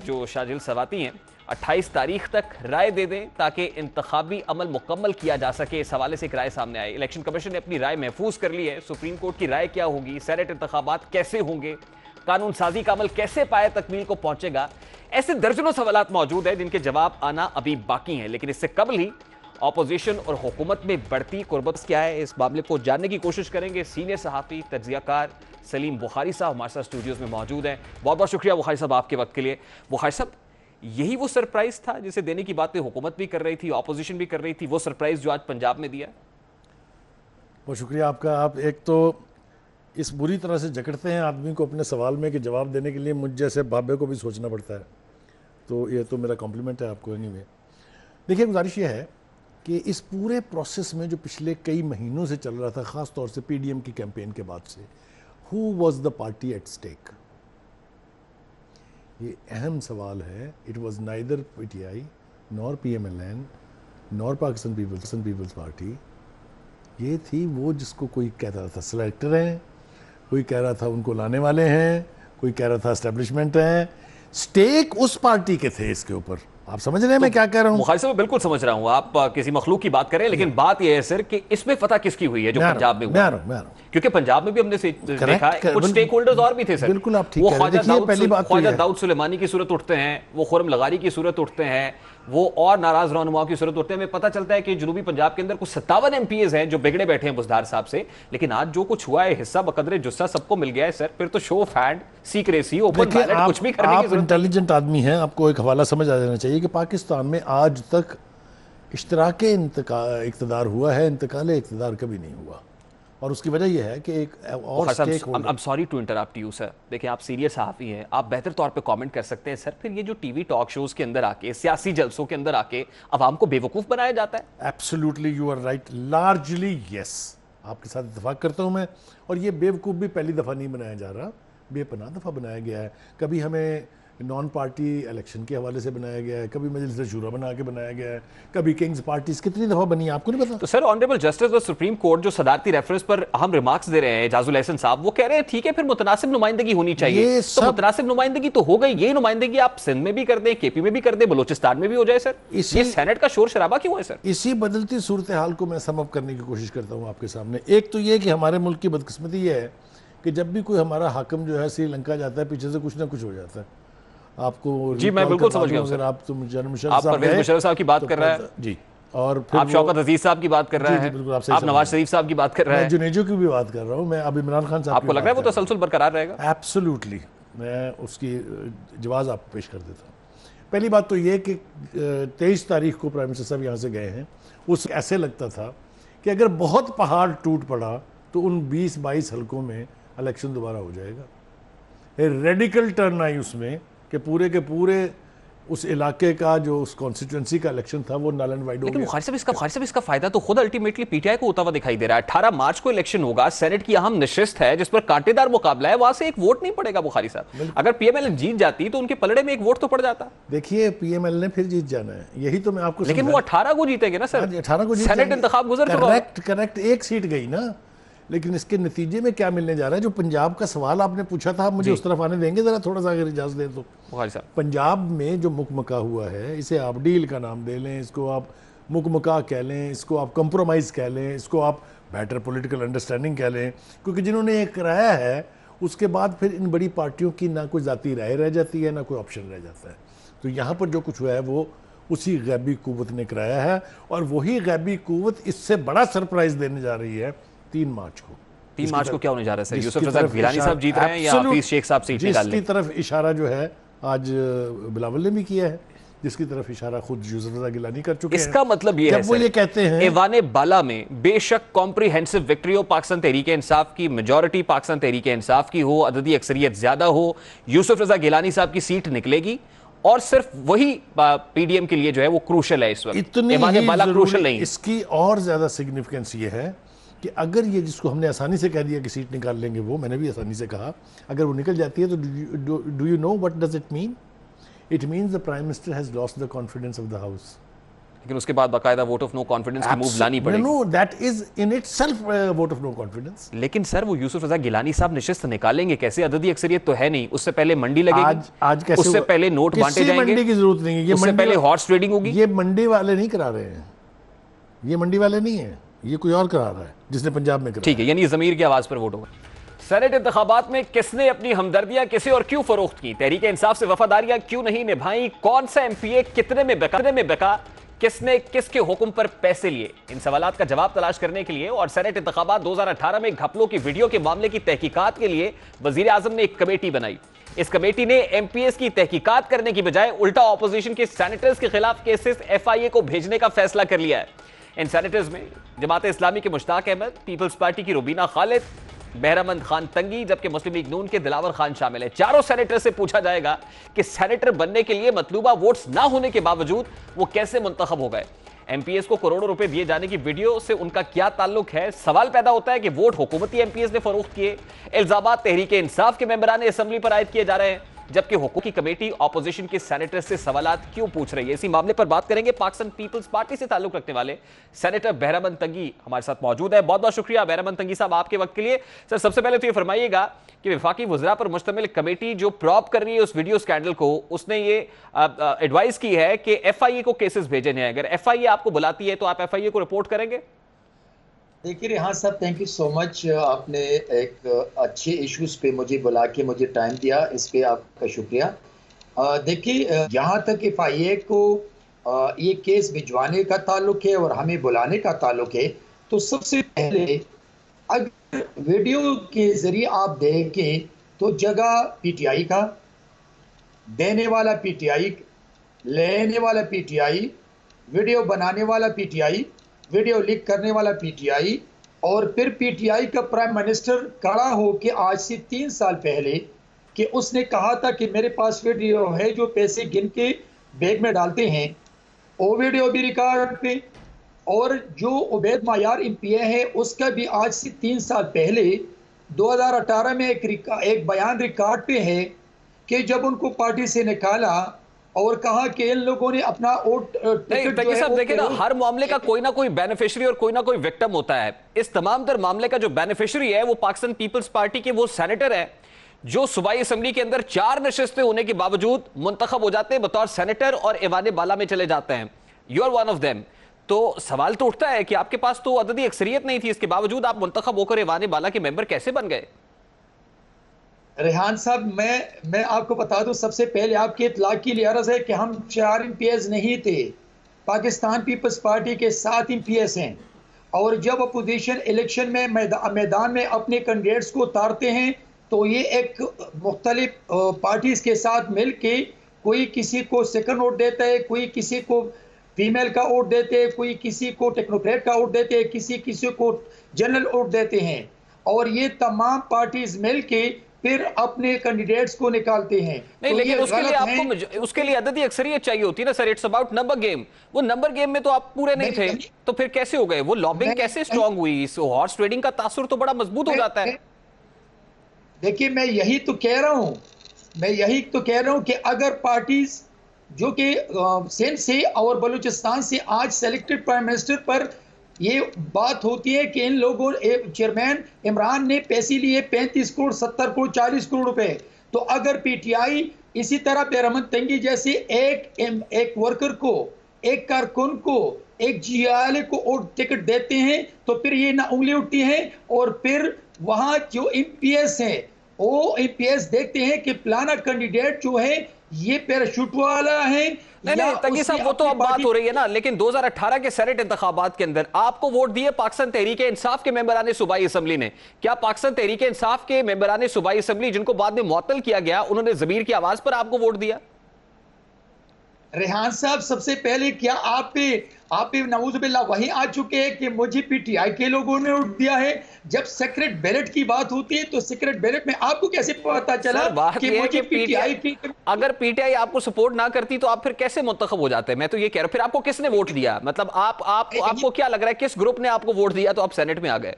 Speaker 2: जो शाजिल सवाती हैं 28 तारीख तक राय दे दें ताकि इंतखाबी अमल मुकम्मल किया जा सके। इस हवाले से एक राय सामने आई। इलेक्शन कमीशन ने अपनी राय महफूज कर ली है। सुप्रीम कोर्ट की राय क्या होगी, सेनेट इंतखाबात कैसे होंगे, कानून साजी का अमल कैसे पाए तकमील को पहुंचेगा, ऐसे दर्जनों सवालात मौजूद हैं जिनके जवाब आना अभी बाकी हैं। लेकिन इससे कबल ही ऑपोजिशन और हुकूमत में बढ़ती कुर्बत क्या है, इस मामले को जानने की कोशिश करेंगे। सीनियर सहाफ़ी तज्ज़ियाकार सलीम बुखारी साहब हमारे साथ स्टूडियोज़ में मौजूद हैं। बहुत बहुत शुक्रिया बुखारी साहब आपके वक्त के लिए। बुखारी साहब, यही वो सरप्राइज था जिसे देने की बातें हुकूमत भी कर रही थी, ऑपोजिशन भी कर रही थी, वो सरप्राइज जो आज पंजाब में दिया?
Speaker 12: बहुत शुक्रिया आपका। आप एक तो इस बुरी तरह से जकड़ते हैं आदमी को अपने सवाल में कि जवाब देने के लिए मुझ जैसे बाबे को भी सोचना पड़ता है, तो ये तो मेरा कॉम्प्लीमेंट है आपको। एनीवे, देखिए, गुजारिश ये है कि इस पूरे प्रोसेस में जो पिछले कई महीनों से चल रहा था, ख़ास तौर से पीडीएम की कैंपेन के बाद से, who was the party at stake, ये अहम सवाल है। It was neither PTI nor PMLN nor Pakistan Peoples Party. ये थी वो जिसको कोई कह रहा था सेलेक्टर हैं, कोई कह रहा था उनको लाने वाले हैं, कोई कह रहा था एस्टेब्लिशमेंट है। स्टेक उस पार्टी के थे इसके ऊपर। आप समझ रहे हैं मैं क्या कह रहा हूं?
Speaker 2: बुखारी साहब, बिल्कुल समझ रहा हूं। आप किसी मखलूक की बात कर रहे हैं, लेकिन बात यह है सर कि इसमें फतह किसकी हुई है जो पंजाब में हुआ? क्योंकि पंजाब में भी हमने देखा है कुछ स्टेक होल्डर्स और भी थे सर।
Speaker 12: बिल्कुल आप ठीक कह रहे हैं। देखिए, पहली बात
Speaker 2: ख्वाजा दाऊद सुलेमानी की सूरत उठते हैं, वो खुरम लगारी की सूरत उठते हैं, वो और नाराज रहनुमाओं की सूरत उठते हैं। हमें पता चलता है कि जनूबी पंजाब के अंदर कुछ 57 MPs हैं जो बिगड़े बैठे हैं बुज़दार साहब से। लेकिन आज जो कुछ हुआ है, हिस्सा बकदरे जुस्सा सबको मिल गया है सर। फिर तो show off hand, secrecy, open ballot, कुछ भी करने की जरूरत।
Speaker 12: आप इंटेलिजेंट आदमी हैं, आपको एक हवाला समझ आ जाना चाहिए कि पाकिस्तान में आज तक इश्तराके इक़्तिदार हुआ है, इंतकाल इक़्तिदार कभी नहीं हुआ। और उसकी वजह यह है कि एक और stakeholder.
Speaker 2: I'm sorry to interrupt you sir. देखिए, आप सीरियस सहाफ़ी हैं, आप बेहतर तौर पे कमेंट कर सकते हैं सर। फिर ये जो टीवी टॉक शोज के अंदर आके, सियासी जलसों के अंदर आके अवाम को बेवकूफ़ बनाया जाता है।
Speaker 12: Absolutely, you are right, largely yes, आपके साथ इत्तेफाक करता हूँ मैं। और ये बेवकूफ़ भी पहली दफ़ा नहीं बनाया जा रहा, बेपनाह दफ़ा बनाया गया है। कभी हमें नॉन पार्टी इलेक्शन के हवाले से बनाया गया है, कभी मजलिस शूरा बना के बनाया गया है, कभी किंग्स पार्टीज, कितनी दफ़ा बनी है आपको नहीं पता?
Speaker 2: तो sir, honourable justice of supreme court जो सदारती रेफरेंस पर अहम रिमार्क्स दे रहे हैं एजाजुल एहसन साहब, वो कह रहे हैं ठीक है, फिर मुतनासिब नुमाइंदगी होनी चाहिए। तो मुतनासिब नुमाइंदगी तो हो गई, ये नुमाइंदगी आप सिंध में भी कर दें, केपी में भी कर दें, बलूचिस्तान में भी हो जाए सर। ये सेनेट का शोर शराबा क्यों है सर?
Speaker 12: इसी बदलती सूरत हाल को मैं सम अप करने की कोशिश करता हूँ आपके सामने। एक तो ये कि हमारे मुल्क की बदकिस्मती ये है कि जब भी कोई हमारा हाकिम जो है श्रीलंका जाता है, पीछे से कुछ ना कुछ हो जाता है। आपको
Speaker 2: जी मैं बिल्कुल समझ गया सर।
Speaker 12: आप
Speaker 2: परवेज़ मुशर्रफ साहब की बात कर रहे हैं
Speaker 12: जी, और
Speaker 2: आप शौकत अजीज साहब की बात कर रहे हैं, आप नवाज शरीफ साहब की बात कर रहे हैं,
Speaker 12: जुनेजो की भी बात कर रहा हूँ मैं, अब इमरान खान साहब।
Speaker 2: आपको लग रहा है वो तसलसल बरकरार रहेगा?
Speaker 12: एब्सोल्युटली, मैं उसकी जवाब आपको पेश कर देता हूँ। पहली बात तो ये कि 23 तारीख को प्राइम मिनिस्टर साहब यहाँ से गए हैं। उस ऐसे लगता था कि अगर बहुत पहाड़ टूट पड़ा तो उन 20-22 हलकों में इलेक्शन दोबारा हो जाएगा। रेडिकल टर्न आई उसमें कि पूरे के पूरे उस इलाके का जो उस कॉन्स्टिट्यूंसी का इलेक्शन था वो नल एंड वाइड हो गया।
Speaker 2: लेकिन बुखारी साहब इसका फायदा तो खुद अल्टीमेटली पीटीआई को होता हुआ दिखाई दे रहा है। 18 मार्च को इलेक्शन होगा, सेनेट की अहम नशिस्त है जिस पर कांटेदार मुकाबला है, वहां से एक वोट नहीं पड़ेगा बुखारी साहब। अगर पीएमएल जीत जाती तो उनके पलड़े में एक वोट तो पड़ जाता।
Speaker 12: देखिए, पीएमएल ने फिर जीत जाना है, यही तो मैं आपको।
Speaker 2: लेकिन वो 18 को जीतेंगे ना सर,
Speaker 12: 18 को
Speaker 2: सेनेट इंतखाब गुजर चुका।
Speaker 12: करेक्ट, एक सीट गई ना। लेकिन इसके नतीजे में क्या मिलने जा रहा है? जो पंजाब का सवाल आपने पूछा था, आप मुझे उस तरफ आने देंगे जरा, थोड़ा सा अगर इजाज़त दें तो। पंजाब में जो मुकमका हुआ है, इसे आप डील का नाम दे लें, इसको आप मुकमका कह लें, इसको आप कंप्रोमाइज़ कह लें, इसको आप बेटर पॉलिटिकल अंडरस्टैंडिंग कह लें, क्योंकि जिन्होंने ये कराया है उसके बाद फिर इन बड़ी पार्टियों की ना कोई ज़ाती राय रह जाती है, ना कोई ऑप्शन रह जाता है। तो यहाँ पर जो कुछ हुआ है वो उसी गैबी कुव्वत ने कराया है, और वही गैबी कुव्वत इससे बड़ा सरप्राइज देने जा रही है 3 मार्च को।
Speaker 2: 3 मार्च को क्या होने जा रहा है सर? यूसुफ रज़ा गिलानी साहब जीत रहे हैं या हफीज शेख साहब सीट निकाल लेंगे?
Speaker 12: जिसकी तरफ इशारा जो है आज बिलावल ने भी किया है, जिसकी तरफ इशारा खुद यूसुफ रज़ा गिलानी कर चुके हैं।
Speaker 2: इसका मतलब ये है
Speaker 12: वो ये कहते हैं
Speaker 2: ऐवाने बाला में बेशक कॉम्प्रिहेंसिव विक्ट्री हो पाकिस्तान तहरीक इंसाफ की, मेजॉरिटी पाकिस्तान तहरीक इंसाफ की हो, अददी अक्सरियत ज्यादा हो, यूसुफ रज़ा गिलानी साहब की सीट निकलेगी, और सिर्फ वही पीडीएम के लिए जो है वो क्रूशल है इस वक्त। ऐवाने बाला क्रूशल नहीं।
Speaker 12: इसकी और ज्यादा सिग्निफिकेंस ये है कि अगर ये जिसको हमने आसानी से कह दिया कि सीट निकाल लेंगे, वो मैंने भी आसानी से कहा, अगर वो निकल जाती है तो do you know what does it mean? It means the prime minister has lost the confidence of the house.
Speaker 2: लेकिन उसके बाद बाकायदा वोट ऑफ नो कॉन्फिडेंस की मूव लानी पड़ेगी।
Speaker 12: No, that is in itself vote of no confidence.
Speaker 2: लेकिन सर वो यूसुफ रज़ा गिलानी साहब निशिस्त निकालेंगे कैसे? अददी अक्सरियत तो है नहीं, उससे पहले मंडी लगेगी,
Speaker 12: आज कैसे,
Speaker 2: उससे पहले नोट बांटे जाएंगे,
Speaker 12: मंडी की जरूरत नहीं है, ये
Speaker 2: उससे पहले हॉर्स ट्रेडिंग होगी।
Speaker 12: ये मंडी वाले नहीं करा रहे हैं, ये मंडी वाले नहीं है, ये कोई और करा रहा है जिसने पंजाब में करा।
Speaker 2: ठीक है, यानी ज़मीर की आवाज पर वोट होगा। सेनेट इंतखाबात में किसने अपनी हमदर्दियां किसे और क्यों फरोख्त की? तहरीक इंसाफ से वफादारियां क्यों नहीं निभाई? कौन सा एमपीए कितने में बिका? किसने किसके हुक्म पर पैसे लिए? इन सवालात का जवाब तलाश करने के लिए और सेनेट इंतखाबात 2018 में घपलों की वीडियो के मामले की तहकीकात के लिए वजीर आजम ने एक कमेटी बनाई। इस कमेटी ने एमपीएस की तहकीकात करने की बजाय उल्टा ऑपोजिशन के सेनेटर्स के खिलाफ केसेस एफआईए को भेजने का फैसला कर लिया है। इन सेनेटर्स में जमात इस्लामी के मुश्ताक अहमद, पीपल्स पार्टी की रुबीना खालिद, बहरामंद खान तंगी, जबकि मुस्लिम लीग नून के दिलावर खान शामिल है। चारों सेनेटर से पूछा जाएगा कि सेनेटर बनने के लिए मतलूबा वोट्स ना होने के बावजूद वो कैसे मुंतखब हो गए। एमपीएस को करोड़ों रुपए दिए जाने की वीडियो से उनका क्या ताल्लुक है? सवाल पैदा होता है कि वोट हुकूमती एमपीएस ने फरोख्त किए। इल्जामात तहरीक इंसाफ के मेंबरान असेंबली पर आयद किए जा रहे हैं, जबकि हुकूमत की कमेटी ऑपोजिशन के सेनेटर से सवालात क्यों पूछ रही है? इसी मामले पर बात करेंगे। पाकिस्तान पीपल्स पार्टी से ताल्लुक रखने वाले सेनेटर बहरामंद तंगी हमारे साथ मौजूद है। बहुत बहुत शुक्रिया बहरामंद तंगी साहब आपके वक्त के लिए। सर, सबसे पहले तो ये फरमाइएगा कि वफाकी वज़रा पर मुश्तमिल कमेटी जो प्रॉप कर रही है उस वीडियो स्कैंडल को, उसने ये एडवाइस की है कि एफआईए को केसेस भेजने हैं। अगर एफआईए आपको बुलाती है तो आप एफआईए को रिपोर्ट करेंगे?
Speaker 13: देखिए रेहान साहब, थैंक यू सो मच। आपने एक अच्छे इश्यूज पे मुझे बुला के मुझे टाइम दिया, इस पे आपका शुक्रिया। देखिए, यहाँ तक एफआईए को ये केस भिजवाने का ताल्लुक है और हमें बुलाने का ताल्लुक है, तो सबसे पहले अगर वीडियो के जरिए आप देखें तो जगह पीटीआई का, देने वाला पीटीआई, लेने वाला पीटीआई, वीडियो बनाने वाला पीटीआई, वीडियो लीक करने वाला पीटीआई, और फिर पीटीआई का प्राइम मिनिस्टर खड़ा हो के आज से 3 साल पहले कि उसने कहा था कि मेरे पास वीडियो है जो पैसे गिन के बैग में डालते हैं, वो वीडियो भी रिकॉर्ड पे, और जो उबैद मायार एमपीए है उसका भी आज से 3 साल पहले 2018 में एक बयान रिकॉर्ड पे है कि जब उनको पार्टी से निकाला और कहा कि इन लोगों ने अपना वोट
Speaker 2: देखिए ना, हर मामले का कोई ना कोई बेनिफिशियरी और कोई ना कोई विक्टिम होता है। इस तमाम तर मामले का जो बेनिफिशियरी है वो पाकिस्तान पीपल्स पार्टी के वो सेनेटर है जो सूबाई असेंबली के अंदर 4 नशिस्तें होने के बावजूद मुंतखब हो जाते हैं बतौर सेनेटर और ऐवाने बाला में चले जाते हैं। You are one of them. तो सवाल तो उठता है कि आपके पास तो अददी अक्सरियत नहीं थी, इसके बावजूद आप मुंतखब होकर ऐवाने बाला के मेंबर कैसे बन गए?
Speaker 13: रेहान साहब, मैं आपको बता दूं, सबसे पहले आपकी इत्तला के लिए अर्ज है कि हम 4 एमपीएस नहीं थे, पाकिस्तान पीपल्स पार्टी के 7 एमपीएस हैं, और जब अपोजिशन इलेक्शन में मैदान में अपने कैंडिडेट्स को उतारते हैं तो ये एक मुख्तलिफ पार्टीज के साथ मिल के कोई किसी को सेकंड वोट देता है, कोई किसी को फीमेल का वोट देते हैं, कोई किसी को टेक्नोक्रेट का वोट देते हैं, किसी को जनरल वोट देते हैं, और ये तमाम पार्टीज मिल के फिर अपने कैंडिडेट्स को निकालते हैं।
Speaker 2: नहीं,
Speaker 13: तो
Speaker 2: लेकिन उसके लिए आपको उसके लिए अददी अक्सरियत चाहिए होती है ना sir. It's about number game. वो नंबर गेम में तो आप पूरे नहीं थे, तो फिर कैसे हो गए? वो लॉबिंग कैसे स्ट्रांग हुई? इस हॉर्स ट्रेडिंग का तासुर तो बड़ा मजबूत हो जाता है।
Speaker 13: देखिए, मैं यही तो कह रहा हूं कि अगर पार्टीज जो कि सिंध से और बलूचिस्तान से आज सेलेक्टेड प्राइम मिनिस्टर पर ये बात होती है कि इन लोगों चेयरमैन इमरान ने पैसे लिए 35 करोड़ 70 करोड़ 40 करोड़ रुपए, तो अगर पीटीआई इसी तरह बहरामंद तंगी जैसे एक वर्कर को, एक कारकुन को, एक जीआईएल को टिकट देते हैं तो फिर ये ना उंगली उठती है, और फिर वहां जो एमपीएस है वो एमपीएस देखते हैं कि फलाना कैंडिडेट जो है ये पैराशूट वाला है।
Speaker 2: नहीं तंगी साहब, वो तो अब बात हो रही है ना, लेकिन 2018 के सेनेट इंतखाबात के अंदर आपको वोट दिए पाकिस्तान तहरीक इंसाफ के मेंबरान सूबाई असम्बली ने। क्या पाकिस्तान तहरीक इंसाफ के मेंबरान सूबाई असम्बली, जिनको बाद में मुअत्तल किया गया, उन्होंने ज़मीर की आवाज पर आपको वोट दिया?
Speaker 13: रेहान साहब, सबसे पहले क्या आप पे नऊजुबिल्लाह वहीं आ चुके हैं कि मुझे पीटीआई के लोगों ने वोट दिया है? जब सीक्रेट बैलेट की बात होती है तो सीक्रेट बैलेट में आपको कैसे पता चला कि मुझे पीटीआई की?
Speaker 2: अगर पीटीआई आपको सपोर्ट ना करती तो आप फिर कैसे मुंतखब हो जाते? मैं तो ये कह रहा हूं, फिर आपको किसने वोट दिया? मतलब आपको क्या लग रहा है, किस ग्रुप ने आपको वोट दिया तो आप सेनेट में आ गए?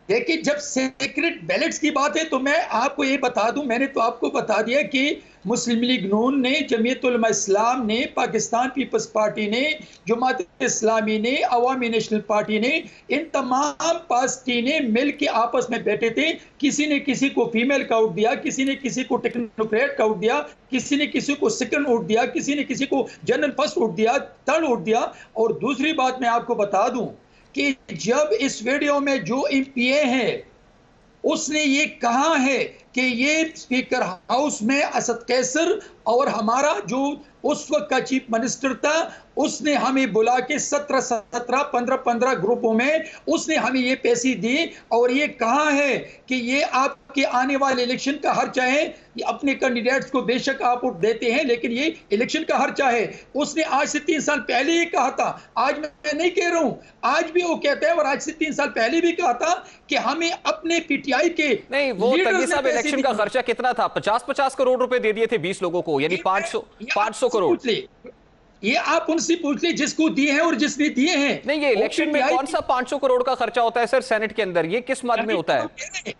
Speaker 13: देखिए, जब सीक्रेट बैलेट्स की बात है तो मैं आपको ये बता दूं, मैंने तो आपको बता दिया कि मुस्लिम लीग नून ने, जमीयत उलमा इस्लाम ने, पाकिस्तान पीपल्स पार्टी ने, जमात इस्लामी ने, अवामी नेशनल पार्टी ने, इन तमाम पार्टी ने मिल के आपस में बैठे थे। किसी ने किसी को फीमेल का वोट दिया, किसी ने किसी को टेक्नोक्रेट का वोट दिया, किसी ने किसी को सेकंड वोट दिया, किसी ने किसी को जनरल फर्स्ट वोट दिया, थर्ड वोट दिया। और दूसरी बात मैं आपको बता दूं कि जब इस वीडियो में जो एमपीए है उसने ये कहा है कि ये स्पीकर हाउस में असद कैसर और हमारा जो उस वक्त का चीफ मिनिस्टर था, उसने हमें बुला के 17 15 ग्रुपों में उसने हमें ये पैसे दिए और ये कहा है कि ये आपके आने वाले इलेक्शन का खर्चा है। ये अपने कैंडिडेट्स को बेशक आप वोट देते हैं, लेकिन ये इलेक्शन का खर्चा है। उसने आज से 3 साल पहले ये कहा था, आज मैं नहीं कह रहा हूं, आज भी वो कहता है और आज से 3 साल पहले भी कहा था कि हमें अपने पीटीआई के
Speaker 2: नहीं, वो तंगी साहब इलेक्शन का खर्चा कितना था? 50 करोड़ रुपए दे दिए थे 20 लोगों को, यानी 500 करोड़।
Speaker 13: ये आप उनसे पूछ ले जिसको दिए हैं और जिसने दिए हैं।
Speaker 2: नहीं, ये इलेक्शन में कौन सा 500 करोड़ का खर्चा होता है सर सेनेट के अंदर? ये किस मद में होता है?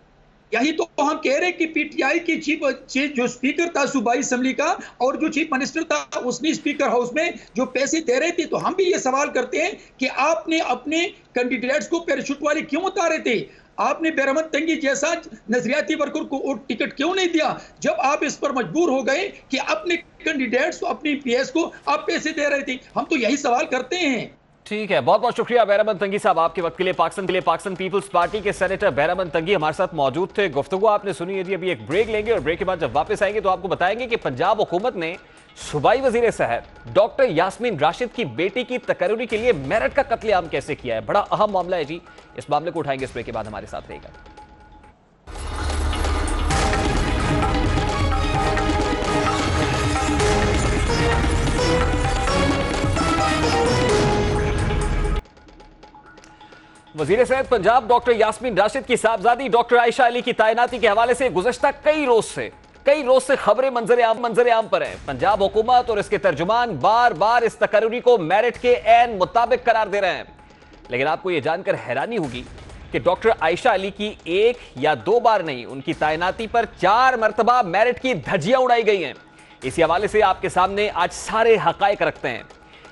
Speaker 13: यही तो हम कह रहे हैं कि पीटीआई की चीफ जो स्पीकर था सूबाई असेंबली का और जो चीफ मिनिस्टर था, उसने स्पीकर हाउस में जो पैसे दे रहे थे। तो हम भी ये सवाल करते हैं कि आपने अपने कैंडिडेट्स को पैराशूट वाले क्यों उतारे थे? आपने बेरहमत तंगी जैसा नजरियाती वर्कर को टिकट क्यों नहीं दिया? जब आप इस पर मजबूर हो गए कि अपने कैंडिडेट्स को, अपनी पीएस को आप पैसे दे रहे थे। हम तो यही सवाल करते हैं।
Speaker 2: ठीक है, बहुत बहुत शुक्रिया बेरहमत तंगी साहब आपके वक्त के लिए। पाकिस्तान पीपल्स पार्टी के सेनेटर बेरहमत तंगी हमारे साथ मौजूद थे। गुफ्तगू आपने सुनी है जी। अभी एक ब्रेक लेंगे और ब्रेक के बाद जब वापस आएंगे तो आपको बताएंगे कि पंजाब हुकूमत ने सूबाई वजीर सेहत डॉक्टर यास्मीन राशिद की बेटी की तकर्री के लिए मेरठ का कत्लेआम कैसे किया है। बड़ा अहम मामला है जी, इस मामले को उठाएंगे इस ब्रेक के बाद। हमारे साथ रहेगा। वजीर सेहत पंजाब डॉक्टर यास्मीन राशिद की साहबजादी डॉक्टर आयशा अली की तैनाती के हवाले से गुज़श्ता कई रोज से खबरें मंजर आम पर हैं। पंजाब हुकूमत और इसके तर्जुमान बार बार इस तकर्री को मेरिट के ऐन मुताबिक करार दे रहे हैं। लेकिन आपको यह जानकर हैरानी होगी कि डॉक्टर आयशा अली की 1 या 2 बार नहीं, उनकी तैनाती पर 4 मरतबा मेरिट की धज्जियां उड़ाई गई हैं। इसी हवाले से आपके सामने आज सारे हकायक रखते हैं।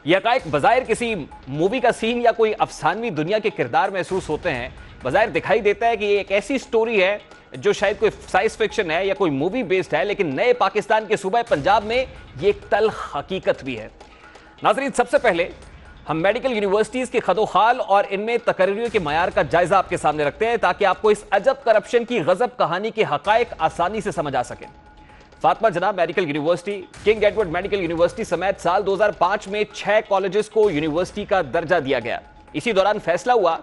Speaker 2: ये हकायक बज़ाहिर किसी मूवी का सीन या कोई अफसानवी दुनिया के किरदार महसूस होते हैं। बज़ाहिर दिखाई देता है कि ये एक ऐसी स्टोरी है जो शायद कोई साइंस फिक्शन है या कोई मूवी बेस्ड है, लेकिन नए पाकिस्तान के सूबे पंजाब में ये एक तल्ख हकीकत भी है। नाज़रीन, सबसे पहले हम मेडिकल यूनिवर्सिटीज के खदोखाल और इनमें तकर्रियों के मयार का जायजा आपके सामने रखते हैं ताकि आपको इस अजब करप्शन की गजब कहानी के हकायक आसानी से समझ आ सकें। फातिमा जनाब medical university, king Edward medical university समेत साल 2005 में 6 कॉलेजेस को यूनिवर्सिटी का दर्जा दिया गया। इसी दौरान फैसला हुआ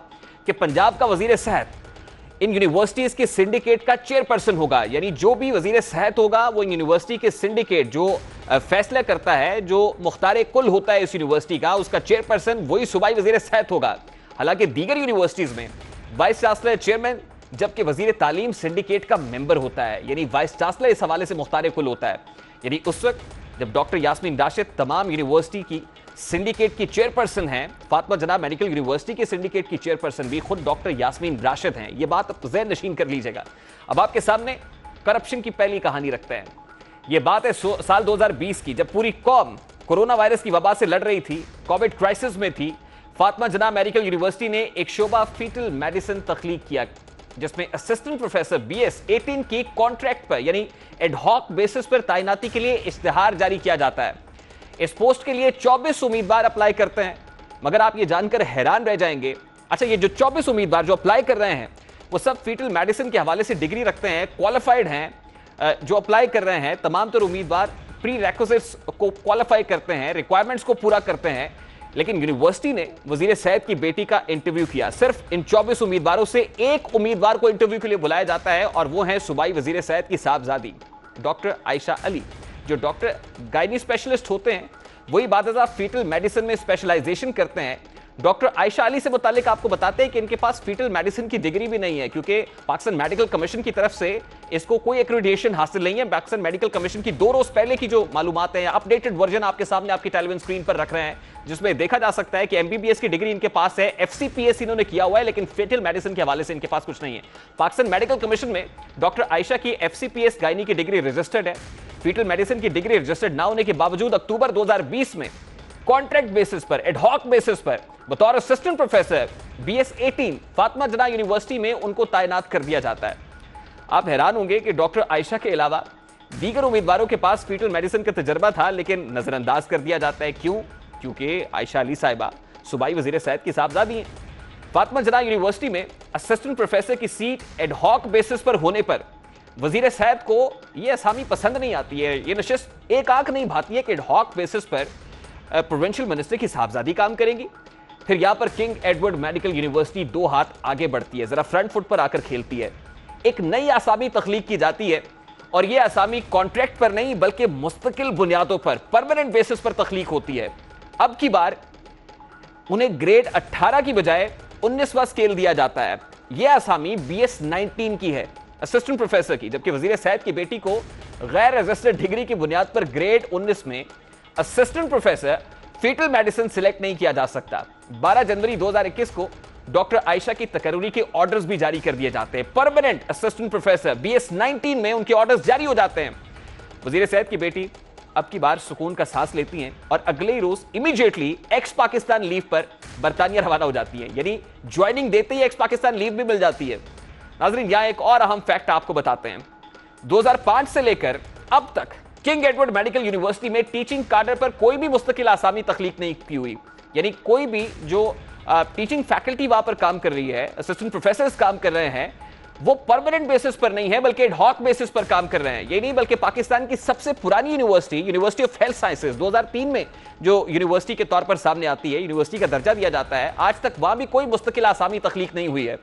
Speaker 2: कि पंजाब का वजीर सेहत इन यूनिवर्सिटीज के सिंडिकेट का चेयरपर्सन होगा, यानी जो भी वजीर सेहत होगा वो यूनिवर्सिटी के सिंडिकेट जो फैसला करता है, जो मुख्तार कुल होता है इस यूनिवर्सिटी का, उसका चेयरपर्सन वही सूबाई वजीर सेहत होगा। हालांकि दीगर यूनिवर्सिटीज में वाइस चांसलर चेयरमैन, जबकि वजीर तालीम सिंडिकेट का मेंबर होता है, यानी वाइस चांसलर इस हवाले से मुख्तार कुल होता है। यानी उस वक्त जब डॉक्टर यास्मीन राशिद तमाम यूनिवर्सिटी की सिंडिकेट की चेयरपर्सन हैं, फातिमा जनाब मेडिकल यूनिवर्सिटी के सिंडिकेट की चेयरपर्सन भी खुद डॉक्टर यास्मीन राशिद हैं। ये बात अब ज़हन नशीन कर लीजिएगा। अब आपके सामने करप्शन की पहली कहानी रखते हैं। ये बात है साल 2020 की, जब पूरी कौम कोरोना वायरस की वबा से लड़ रही थी, कोविड क्राइसिस में थी। फातिमा जनाब मेडिकल यूनिवर्सिटी ने एक शोबा फीटल मेडिसिन तख्लीक किया जिसमें असिस्टेंट प्रोफेसर BS 18 की कॉन्ट्रैक्ट पर यानी एडहॉक बेसिस पर तैनाती के लिए इश्तिहार जारी किया जाता है। इस पोस्ट के लिए 24 उम्मीदवार अप्लाई करते हैं, मगर आप ये जानकर हैरान रह जाएंगे। अच्छा, ये जो 24 उम्मीदवार जो अप्लाई कर रहे हैं वो सब फीटल मेडिसिन के हवाले से डिग्री रखते हैं, क्वालिफाइड हैं। जो अप्लाई कर रहे हैं तमाम तर उम्मीदवार प्री रेक्विजिट्स को क्वालिफाई करते हैं, रिक्वायरमेंट्स को पूरा करते हैं, लेकिन यूनिवर्सिटी ने वजीर सेहत की बेटी का इंटरव्यू किया। सिर्फ इन 24 उम्मीदवारों से एक उम्मीदवार को इंटरव्यू के लिए बुलाया जाता है और वो है सूबाई वजीर सेहत की साहबजादी डॉक्टर आयशा अली, जो डॉक्टर गायनी स्पेशलिस्ट होते हैं, वही बाकायदा फीटल मेडिसिन में स्पेशलाइजेशन करते हैं। डॉक्टर आयशा अली से मुतालिक आपको बताते हैं कि इनके पास फीटल मेडिसिन की डिग्री भी नहीं है, क्योंकि पाकिस्तान मेडिकल कमीशन की तरफ से इसको कोई एक्रेडिटेशन हासिल नहीं है। पाकिस्तान मेडिकल कमीशन की 2 रोज पहले की जो मालूमात है, अपडेटेड वर्जन आपके सामने आपकी टेलीविजन स्क्रीन पर रख रहे हैं, जिसमें देखा जा सकता है कि एमबीबीएस की डिग्री इनके पास है, एफसीपीएस इन्होंने किया हुआ है, लेकिन फीटल मेडिसिन के हवाले से इनके पास कुछ नहीं है। पाकिस्तान मेडिकल कमीशन में डॉक्टर आयशा की एफसीपीएस गायनी की डिग्री रजिस्टर्ड है। फीटल मेडिसिन की डिग्री रजिस्टर्ड ना होने के बावजूद अक्टूबर 2020 में कॉन्ट्रैक्ट बेसिस पर, एडहॉक बेसिस पर बतौर असिस्टेंट प्रोफेसर BS 18 फातिमा जना यूनिवर्सिटी में उनको तैनात कर दिया जाता है। आप हैरान होंगे कि डॉक्टर आयशा के अलावा दीगर उम्मीदवारों के पास फीटल मेडिसिन का तजर्बा था, लेकिन नजरअंदाज कर दिया जाता है। क्यों? क्योंकि आयशा अली साहिबा सूबाई वजीर सेहत की साहबजादी हैं। फातिमा जना यूनिवर्सिटी में असिस्टेंट प्रोफेसर की सीट एडहॉक बेसिस पर होने पर वजीर सेहत को यह असामी पसंद नहीं आती है। ये नशिस्त एक आंख नहीं भाती है कि एडहॉक बेसिस पर प्रोविंशियल मिनिस्टर की साहबजादी काम करेंगी। फिर यहां पर किंग एडवर्ड मेडिकल यूनिवर्सिटी 2 हाथ आगे बढ़ती है, जरा फ्रंट फुट पर आकर खेलती है। एक नई आसामी तख्लीक की जाती है और यह आसामी कॉन्ट्रैक्ट पर नहीं बल्कि मुस्तकिल बुनियादों पर, परमानेंट बेसिस पर तख्लीक होती है। अब की बार उन्हें ग्रेड 18 की बजाय 19वां स्केल दिया जाता है। यह आसामी BS 19 की है, असिस्टेंट प्रोफेसर की, जबकि वजीर सेहत की बेटी को गैर रजिस्टर्ड डिग्री की बुनियाद पर ग्रेड 19 में assistant professor foetal medicine select नहीं किया जा सकता। 12 जनवरी 2021 को डॉक्टर आयशा की तकर्री के ऑर्डर्स भी जारी कर दिए जाते हैं। परमानेंट असिस्टेंट प्रोफेसर BS 19 में उनके ऑर्डर्स जारी हो जाते हैं। वजीर सेहत की बेटी अब की बार सुकून का सांस लेती हैं और अगले ही रोज इमीडिएटली एक्स पाकिस्तान लीव पर बरतानिया रवाना हो जाती है, यानी ज्वाइनिंग देते ही एक्स पाकिस्तान लीव भी मिल जाती है। नाजरीन, यहां एक और अहम फैक्ट आपको बताते हैं। 2005 से लेकर अब तक किंग एडवर्ड मेडिकल यूनिवर्सिटी में टीचिंग काडर पर कोई भी मुस्तकिल आसामी तख्लीक नहीं की हुई, यानी कोई भी जो टीचिंग फैकल्टी वहां पर काम कर रही है, असिस्टेंट प्रोफेसर्स काम कर रहे हैं, वो परमानेंट बेसिस पर नहीं है बल्कि एडहॉक बेसिस पर काम कर रहे हैं। ये नहीं बल्कि पाकिस्तान की सबसे पुरानी university, university of health sciences, 2003 में जो यूनिवर्सिटी के तौर पर सामने आती है, यूनिवर्सिटी का दर्जा दिया जाता है, आज तक वहां भी कोई मुस्तकिल आसामी तख्लीक नहीं हुई है।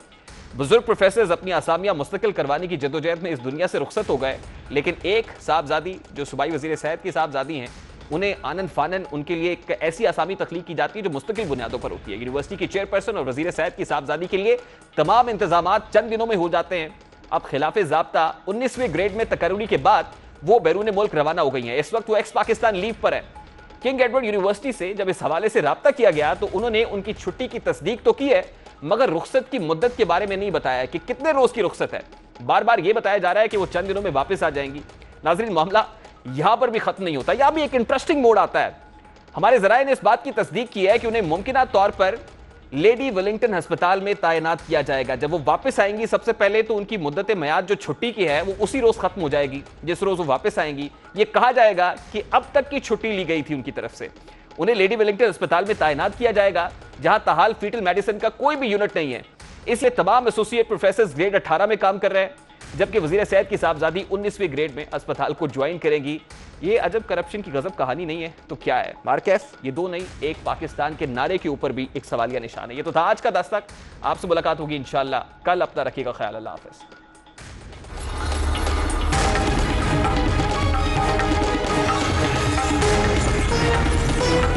Speaker 2: बुजुर्ग प्रोफेसर्स अपनी आसामियां मुस्तकिल करवाने की जद्दोजहद में इस दुनिया से रुखसत हो गए, लेकिन एक साहबजादी जो सूबाई वजीर सेहत की साहबजादी हैं, उन्हें आनन फानन उनके लिए एक ऐसी आसामी तख्लीक की जाती है जो मुस्तकिल बुनियादों पर होती है। यूनिवर्सिटी की चेयरपर्सन और वजीर सेहत की साहबजादी के लिए तमाम इंतजामात चंद दिनों में हो जाते हैं। अब खिलाफ ज़ाब्ता 19वें ग्रेड में तकर्री के बाद वो बैरून मुल्क रवाना हो गई हैं। इस वक्त वो एक्स पाकिस्तान लीव पर है। किंग एडवर्ड यूनिवर्सिटी से जब इस हवाले से राब्ता किया गया तो उन्होंने उनकी छुट्टी की तस्दीक तो की है, मगर रुखसत की मुद्दत के बारे में नहीं बताया कि कितने रोज की रुखसत है। बार बार यह बताया जा रहा है कि वो चंद दिनों में वापस आ जाएंगी। नाजरीन, मामला यहां पर भी खत्म नहीं होता, यहां भी एक इंटरेस्टिंग मोड़ आता है। हमारे जराए ने इस बात की तस्दीक की है कि उन्हें मुमकिन तौर पर लेडी वेलिंगटन अस्पताल में तैनात किया जाएगा। जब वो वापस आएंगी सबसे पहले तो उनकी मुद्दत मियाद जो छुट्टी की है वो उसी रोज खत्म हो जाएगी जिस रोज वो वापस आएंगी। ये कहा जाएगा कि अब तक की छुट्टी ली गई थी उनकी तरफ से। उन्हें लेडी वेलिंगटन अस्पताल में तैनात किया जाएगा जहां ताहाल फीटल मेडिसिन का कोई भी यूनिट नहीं है। इसलिए तमाम एसोसिएट प्रोफेसर ग्रेड 18 में काम कर रहे हैं, जबकि वजीर सेहत की साहबजादी 19वें ग्रेड में अस्पताल को ज्वाइन करेंगी। ये अजब करप्शन की गजब कहानी नहीं है तो क्या है? मार्केस, ये दो नहीं एक पाकिस्तान के नारे के ऊपर भी एक सवालिया निशान है। ये तो था आज का दस्तक। आपसे मुलाकात होगी इंशाल्लाह कल। अपना रखिएगा ख्याल। अल्लाह हाफ़िज़।